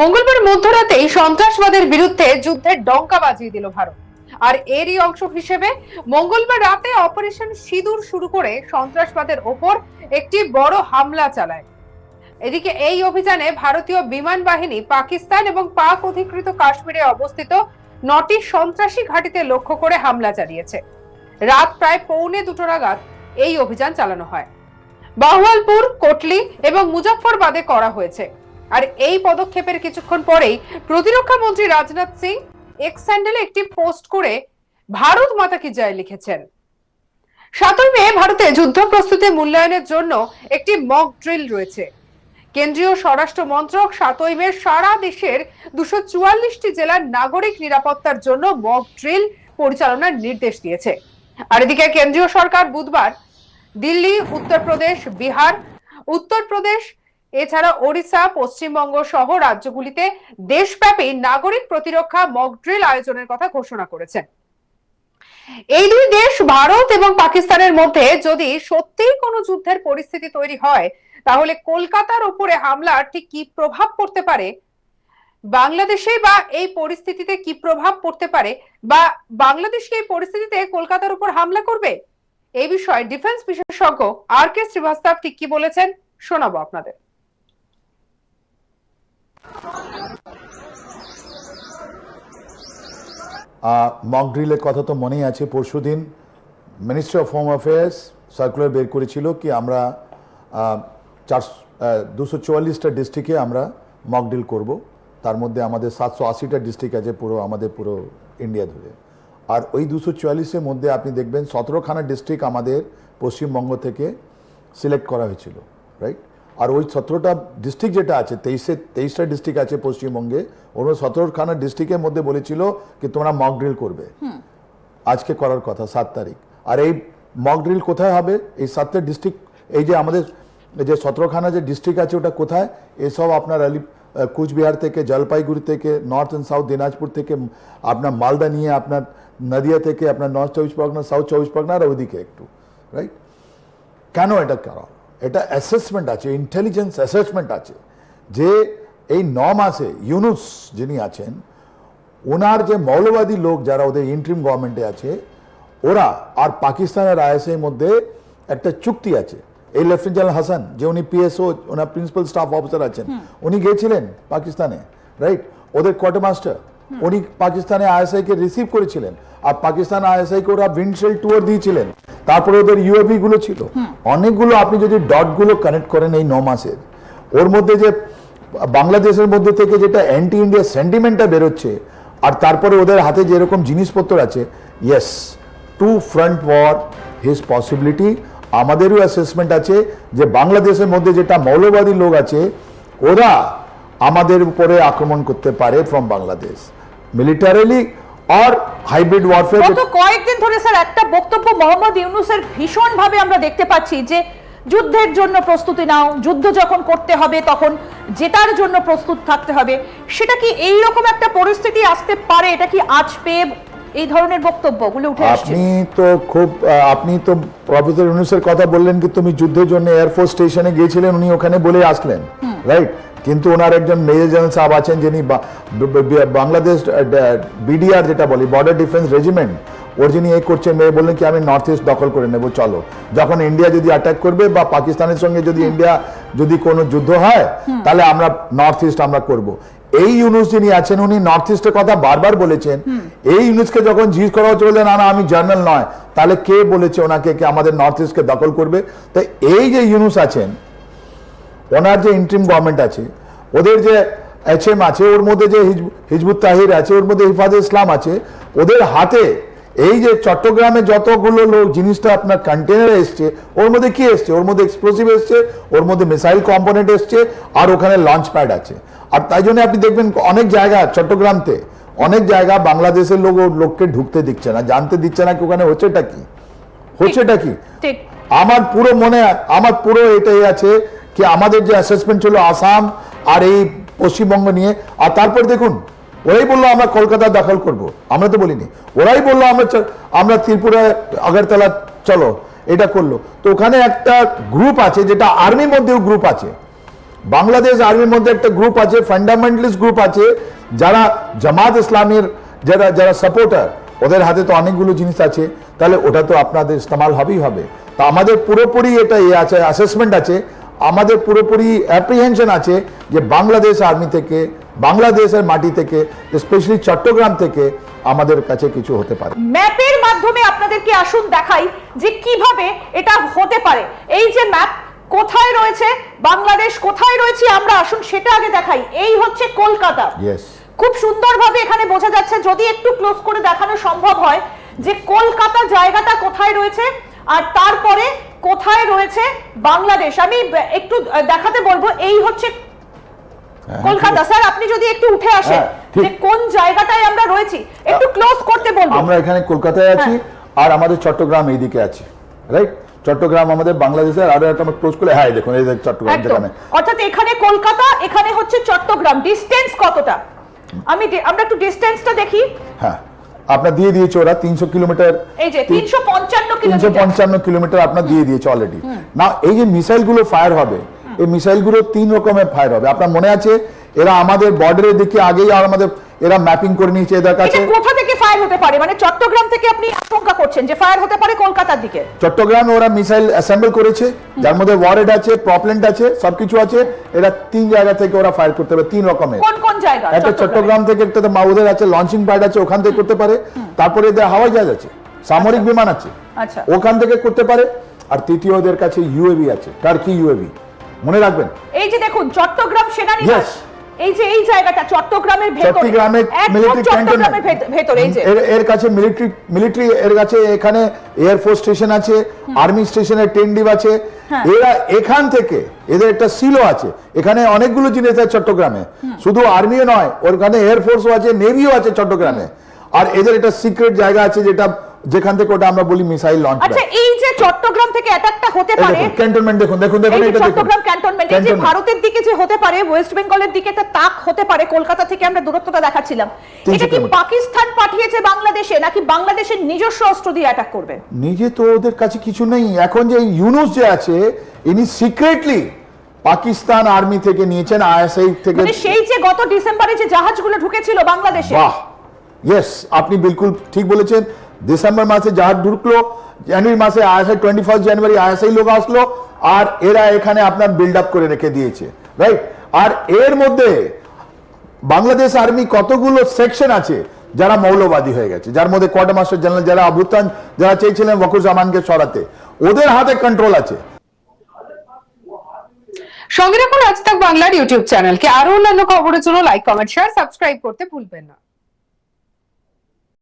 মঙ্গলবার মধ্যরাতেই সন্ত্রাসবাদের বিরুদ্ধে যুদ্ধের ডঙ্কা বাজিয়ে দিল ভারত। আর এরই অংশ হিসেবে মঙ্গলবার রাতে অপারেশন সিঁদুর শুরু করে সন্ত্রাসবাদের ওপর একটি বড় হামলা চালায়। এদিকে এই অভিযানে ভারতীয় বিমান বাহিনী পাকিস্তান এবং পাক অধিকৃত কাশ্মীরে অবস্থিত 9টি সন্ত্রাসী ঘাঁটিতে লক্ষ্য করে হামলা চালিয়েছে। রাত প্রায় 1:45 নাগাদ এই অভিযান চালানো হয়। বাহওয়ালপুর, কোটলি এবং মুজফ্ফরবাদে করা হয়েছে। আর এই পদক্ষেপের কিছুক্ষণ পরেই প্রতিরক্ষা মন্ত্রী রাজনাথ সিং এক্স হ্যান্ডেলে একটি পোস্ট করে ভারত মাতা কি জয় লিখেছেন। 7ই মে ভারতে যুদ্ধ প্রস্তুতি মূল্যায়নের জন্য একটি মক ড্রিল রয়েছে। কেন্দ্রীয় স্বরাষ্ট্র মন্ত্রক 7ই মে সারা দেশের 244টি জেলার নাগরিক নিরাপত্তার জন্য মক ড্রিল পরিচালনার নির্দেশ দিয়েছে। আর এদিকে কেন্দ্রীয় সরকার বুধবার দিল্লি, উত্তরপ্রদেশ, বিহার, উত্তরপ্রদেশ এছাড়া ওড়িশা, পশ্চিমবঙ্গ সহ রাজ্যগুলিতে দেশব্যাপী নাগরিক প্রতিরক্ষা মক ড্রিল আয়োজনের কথা ঘোষণা করেছেন। এই দুই দেশ ভারত এবং পাকিস্তানের মধ্যে যদি সত্যিই কোনো যুদ্ধের পরিস্থিতি তৈরি হয়, তাহলে কলকাতার উপরে হামলার ঠিক কি প্রভাব পড়তে পারে, বাংলাদেশে বা এই পরিস্থিতিতে কি প্রভাব পড়তে পারে, বা বাংলাদেশকে এই পরিস্থিতিতে কলকাতার উপর হামলা করবে, এই বিষয়ে ডিফেন্স বিশেষজ্ঞ আর কে শ্রীবাস্তব ঠিক কি বলেছেন শোনাবো আপনাদের। মক ড্রিলের কথা তো মনেই আছে। পরশুদিন ministry of home affairs circular বের করেছিল কি আমরা 244টা ডিস্ট্রিক্টে আমরা মক ড্রিল করব। তার মধ্যে আমাদের 780টা ডিস্ট্রিক্ট আছে আমাদের পুরো ইন্ডিয়া ধরে। আর ওই 244-এর মধ্যে আপনি দেখবেন 17খানা ডিস্ট্রিক্ট আমাদের পশ্চিমবঙ্গ থেকে সিলেক্ট করা হয়েছিল, রাইট। আর ওই 17টা ডিস্ট্রিক্ট যেটা আছে, 23টা ডিস্ট্রিক্ট আছে পশ্চিমবঙ্গে, ওর 17খানা ডিস্ট্রিক্টের মধ্যে বলেছিল কি তোমরা মক ড্রিল করবে। আজকে করার কথা 7 তারিখ। আর এই মক ড্রিল কোথায় হবে? এই 7টা ডিস্ট্রিক্ট, এই যে আমাদের যে 17খানা যে ডিস্ট্রিক্ট আছে ওটা কোথায়? এসব আপনার কুচবিহার থেকে, জলপাইগুড়ি থেকে, নর্থ অ্যান্ড সাউথ দিনাজপুর থেকে, আপনার মালদা নিয়ে আপনার নদিয়া থেকে, আপনার নর্থ 24 পরগনা, সাউথ 24 পরগনা, আর ওইদিকে একটু, রাইট। কেন এটা করা? এটা অ্যাসেসমেন্ট আছে, ইন্টেলিজেন্স অ্যাসেসমেন্ট আছে যে এই 9 মাসে ইউনুস যিনি আছেন, ওনার যে মৌলবাদী লোক যারা ওদের ইন্টারিম গভর্নমেন্টে আছে, ওরা আর পাকিস্তানের আইএসআই মধ্যে একটা চুক্তি আছে। এই লেফটেন্যান্ট জেনারেল হাসান, যে উনি পিএসও, ওনার প্রিন্সিপাল স্টাফ অফিসার আছেন, উনি গিয়েছিলেন পাকিস্তানে, রাইট। ওদের কোয়ার্টারমাস্টার উনি পাকিস্তানে আইএসআই কে রিসিভ করেছিলেন, আর পাকিস্তান আইএসআই কে ওরা উইন্ডশিল্ড ট্যুর দিয়েছিলেন। তারপরে ওদের ইউএভি গুলো ছিল অনেকগুলো। আপনি যদি ডট গুলো কানেক্ট করেন এই 9 মাসের, ওর মধ্যে যে বাংলাদেশের মধ্যে থেকে যেটা অ্যান্টি ইন্ডিয়া সেন্টিমেন্টটা বেরোচ্ছে, আর তারপরে ওদের হাতে যেরকম জিনিসপত্র আছে, yes, two front war his possibility. আমাদেরও অ্যাসেসমেন্ট আছে যে বাংলাদেশের মধ্যে যেটা মৌলবাদী লোক আছে, ওরা আমাদের উপরে আক্রমণ করতে পারে ফ্রম বাংলাদেশ, মিলিটারিলি আর হাইব্রিড ওয়ারফেয়ার। গত কয়েকদিন ধরে স্যার একটা বক্তব্য মোহাম্মদ ইউনূসের ভীষণ ভাবে আমরা দেখতে পাচ্ছি যে যুদ্ধের জন্য প্রস্তুতি নাও, যুদ্ধ যখন করতে হবে তখন জেতার জন্য প্রস্তুত থাকতে হবে। সেটা কি এই রকম একটা পরিস্থিতি আসতে পারে? এটা কি আজ পেয়ে এই ধরনের বক্তব্যগুলো উঠে আসছে? আপনি তো প্রফেসর ইউনূসের কথা বললেন কি তুমি যুদ্ধের জন্য এয়ারফোর্স স্টেশনে গিয়েছিলেন, উনি ওখানে বলে আসলেন, রাইট। কিন্তু ওনার একজন মেজর জেনারেল সাহেব আছেন যিনি বাংলাদেশ বিডিআর যেটা বলি, বর্ডার ডিফেন্স রেজিমেন্ট, ওর যিনি করছেন, মেয়ে বললেন কি আমি নর্থ ইস্ট দখল করে নেব, চলো। যখন ইন্ডিয়া যদি অ্যাটাক করবে বা পাকিস্তানের সঙ্গে যদি ইন্ডিয়া যদি কোনো যুদ্ধ হয়, তাহলে আমরা নর্থ ইস্ট আমরা করব। এই ইউনুস যিনি আছেন, উনি নর্থ ইস্টের কথা বারবার বলেছেন। এই ইউনুসকে যখন জিজ্ঞেস করা হচ্ছে, বললেন না আমি জার্নাল নয়, তাহলে কে বলেছে ওনাকে কি আমাদের নর্থ ইস্টকে দখল করবে? তাই এই যে ইউনুস আছেন, ওনার যে ইন্টারিম গভর্নমেন্ট আছে, ওদের যে HM আছে, ওর মধ্যে যে হিজবুত তাহির আছে, ওর মধ্যে হিফাজে ইসলাম আছে, ওদের হাতে এই যে চট্টগ্রামে যতগুলো লোক জিনিসটা আপনার কন্টেনারে এসছে, ওর মধ্যে কি এসছে? ওর মধ্যে এক্সপ্লোসিভ এসছে, ওর মধ্যে মিসাইল কম্পোনেন্ট এসছে, আর ওখানে লঞ্চ প্যাড আছে। আর তাই জন্য আপনি দেখবেন অনেক জায়গা চট্টগ্রামতে, অনেক জায়গা বাংলাদেশের লোককে ঢুকতে দিচ্ছে না, জানতে দিচ্ছে না কি ওখানে হচ্ছেটা কি। আমার পুরো এটাই আছে কি আমাদের যে অ্যাসেসমেন্ট ছিল আসাম আর এই পশ্চিমবঙ্গ নিয়ে, আর তারপর দেখুন ওরাই বললো আমরা কলকাতা দখল করব, আমরা তো বলিনি। ওরাই বললো আমরা ত্রিপুরা আগরতলা চলো, এটা করলো। তো ওখানে একটা গ্রুপ আছে যেটা আর্মির মধ্যেও গ্রুপ আছে, বাংলাদেশ আর্মির মধ্যে একটা গ্রুপ আছে, ফান্ডামেন্টালিস্ট গ্রুপ আছে, যারা জামাত ইসলামের যারা যারা সাপোর্টার, ওদের হাতে তো অনেকগুলো জিনিস আছে, তাহলে ওটা তো আপনাদের ইস্তেমাল হবেই হবে। তা আমাদের পুরোপুরি এটা ইয়ে আছে, অ্যাসেসমেন্ট আছে, আমাদের পুরোপুরি অ্যাপ্রিহেনশন আছে যে বাংলাদেশ আর্মি থেকে, বাংলাদেশের মাটি থেকে, স্পেশালি চট্টগ্রাম থেকে আমাদের কাছে কিছু হতে পারে। ম্যাপের মাধ্যমে আপনাদেরকে আসুন দেখাই যে কিভাবে এটা হতে পারে। এই যে ম্যাপ, কোথায় রয়েছে বাংলাদেশ, কোথায় রয়েছে আমরা, আসুন সেটা আগে দেখাই। এই হচ্ছে কলকাতা। ইয়েস, খুব সুন্দরভাবে এখানে বোঝা যাচ্ছে, যদি একটু ক্লোজ করে দেখানো সম্ভব হয়, যে কলকাতা জায়গাটা কোথায় রয়েছে আর তারপরে কোথায় রয়েছে বাংলাদেশ। আমি একটু দেখাতে বলবো, এই হচ্ছে কলকাতা। স্যার আপনি যদি একটু উঠে আসেন যে কোন জায়গাটায় আমরা রয়েছি, একটু ক্লোজ করতে বলবো। আমরা এখানে কলকাতায় আছি আর আমাদের চট্টগ্রাম এইদিকে আছে, রাইট? চট্টগ্রাম আমাদের বাংলাদেশের, আরো একটা ক্লোজ করে, হ্যাঁ দেখুন এই চট্টগ্রাম যেখানে, অর্থাৎ এখানে কলকাতা, এখানে হচ্ছে চট্টগ্রাম। ডিসটেন্স কতটা আমরা একটু ডিসটেন্সটা দেখি। হ্যাঁ আপনার দিয়ে দিয়েছে ওরা 300 কিলোমিটার, এই যে 355 কিলোমিটার আপনার দিয়ে দিয়েছে অলরেডি। না এই যে মিসাইল গুলো ফায়ার হবে, এই মিসাইল গুলো 3 রকমের ফায়ার হবে। আপনার মনে আছে এরা আমাদের বর্ডারের দিকে আগেই আর আমাদের এরা ম্যাপিং করে নিয়েছে এদের কাছে। এটা কোথা থেকে ফায়ার হতে পারে, মানে চট্টগ্রাম থেকে আপনি আশঙ্কা করছেন যে ফায়ার হতে পারে কলকাতার দিকে? চট্টগ্রামে ওরা মিসাইল অ্যাসেম্বল করেছে, যার মধ্যে ওয়ারেড আছে, প্রপলেন্ট আছে, সবকিছু আছে। এরা 3 জায়গা থেকে ওরা ফায়ার করতে পারে, 3 রকমের। কোন কোন জায়গা? একটা চট্টগ্রাম থেকে, একটা তো মাউদের আছে, লঞ্চিং প্যাড আছে, ওখান থেকে করতে পারে। তারপরে এদের হাওয়াই জাহাজ আছে, সামরিক বিমান আছে, আচ্ছা, ওখান থেকে করতে পারে। আর তৃতীয় ওদের কাছে ইউএভি আছে, টার্কি ইউএভি, মনে রাখবেন। এই যে দেখুন চট্টগ্রাম সেনানিবাস, এই যে এই জায়গাটা চট্টগ্রামের ভেতরে, চট্টগ্রামের মিলিটারি চট্টগ্রামের ভেতরে, এই যে এর কাছে মিলিটারি এর কাছে এখানে এয়ার ফোর্স স্টেশন আছে, আর্মি স্টেশনের টেন্ডিভ আছে। এরা এখান থেকে এদের একটা সিলো আছে, এখানে অনেকগুলো জিনিস আছে চট্টগ্রামে, শুধু আর্মিও নয়, ওখানে এয়ার ফোর্সও আছে, নেভিও আছে চট্টগ্রামে। আর এদের একটা সিক্রেট জায়গা আছে যেটা, যেখান থেকে ওটা আমরা বলি মিসাইল লঞ্চ। আচ্ছা, এই যে চট্টগ্রাম থেকে অ্যাটাকটা হতে পারে, ক্যান্টনমেন্ট দেখুন দেখুন দেখুন, এটা চট্টগ্রাম ক্যান্টনমেন্ট। এই যে ভারতের দিকে যে হতে পারে, ওয়েস্ট বেঙ্গলের দিকে একটা তাক হতে পারে, কলকাতা থেকে আমরা দূরত্বটা দেখাচ্ছিলাম। এটা কি পাকিস্তান পাঠিয়েছে বাংলাদেশে, নাকি বাংলাদেশের নিজস্ব অস্ত্র দিয়ে অ্যাটাক করবে? নিজে তো ওদের কাছে কিছু নেই এখন। যে ইউনুস যে আছে, ইনি সিক্রেটলি পাকিস্তান আর্মি থেকে নিয়েছেন, আইএসআই থেকে। মানে সেই যে গত ডিসেম্বরে যে জাহাজগুলো ঢুকেছিল বাংলাদেশে। বাহ, ইয়েস, আপনি বিলকুল ঠিক বলেছেন। ডিসেম্বর মাসে জাহাজ ঢুকলো, জানুয়ারি মাসে আইএসআই 21 জানুয়ারি আইএসআই লোক আসলো, আর এরা এখানে আপনার বিল্ড আপ করে রেখে দিয়েছে, রাইট? আর এর মধ্যে বাংলাদেশ আর্মি কতগুলো সেকশন আছে যারা মৌলবাদী হয়ে গেছে, যার মধ্যে কোয়ার্টার মাস্টার জেনারেল যারা অভ্যুত্থান যারা চেয়েছিলেন ওয়াকুরুজ্জামানকে সরাতে, ওদের হাতে কন্ট্রোল আছে। সঙ্গে রাখুন আজ তাক বাংলার ইউটিউব চ্যানেলকে। আরো অন্যান্য খবরের জন্য লাইক, কমেন্ট, শেয়ার, সাবস্ক্রাইব করতে ভুলবেন না।